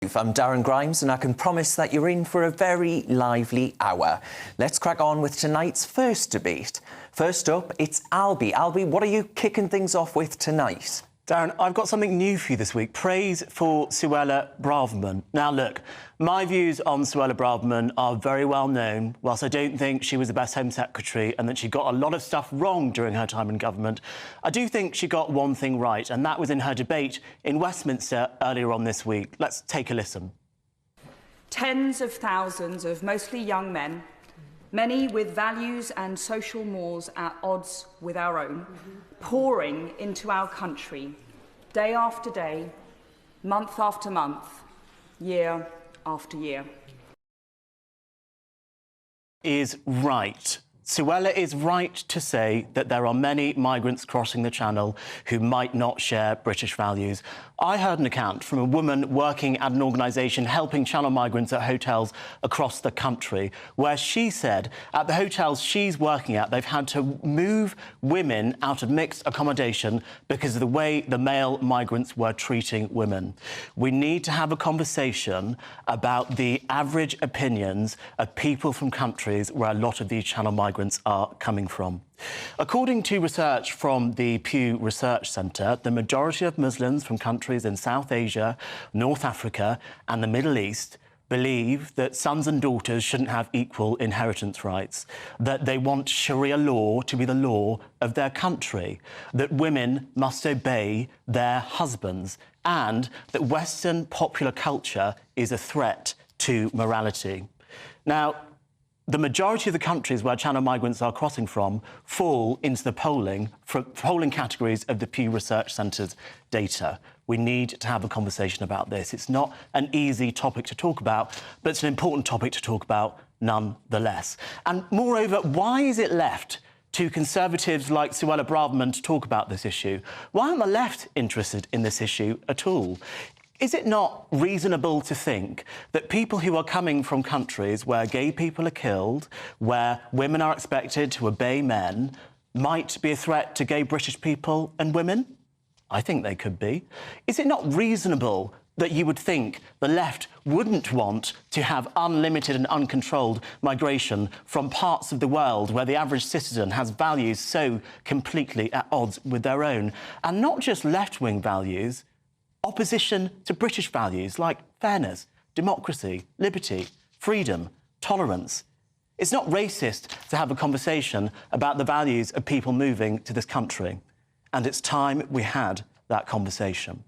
Live. I'm Darren Grimes and I can promise that you're in for a very lively hour. Let's crack on with tonight's first debate. First up, it's Albie. Albie, what are you kicking things off with tonight? Darren, I've got something new for you this week. Praise for Suella Braverman. Now, look, my views on Suella Braverman are very well known. Whilst I don't think she was the best Home Secretary and that she got a lot of stuff wrong during her time in government, I do think she got one thing right, and that was in her debate in Westminster earlier on this week. Let's take a listen. Tens of thousands of mostly young men, many with values and social mores at odds with our own, pouring into our country, day after day, month after month, year after year. Is right. Suella is right to say that there are many migrants crossing the Channel who might not share British values. I heard an account from a woman working at an organisation helping Channel migrants at hotels across the country, where she said at the hotels she's working at, they've had to move women out of mixed accommodation because of the way the male migrants were treating women. We need to have a conversation about the average opinions of people from countries where a lot of these Channel migrants are coming from. According to research from the Pew Research Centre, the majority of Muslims from countries in South Asia, North Africa and the Middle East believe that sons and daughters shouldn't have equal inheritance rights, that they want Sharia law to be the law of their country, that women must obey their husbands, and that Western popular culture is a threat to morality. Now, the majority of the countries where Channel migrants are crossing from fall into the polling categories of the Pew Research Centre's data. We need to have a conversation about this. It's not an easy topic to talk about, but it's an important topic to talk about nonetheless. And moreover, why is it left to Conservatives like Suella Braverman to talk about this issue? Why aren't the left interested in this issue at all? Is it not reasonable to think that people who are coming from countries where gay people are killed, where women are expected to obey men, might be a threat to gay British people and women? I think they could be. Is it not reasonable that you would think the left wouldn't want to have unlimited and uncontrolled migration from parts of the world where the average citizen has values so completely at odds with their own? And not just left-wing values, opposition to British values like fairness, democracy, liberty, freedom, tolerance. It's not racist to have a conversation about the values of people moving to this country, and it's time we had that conversation.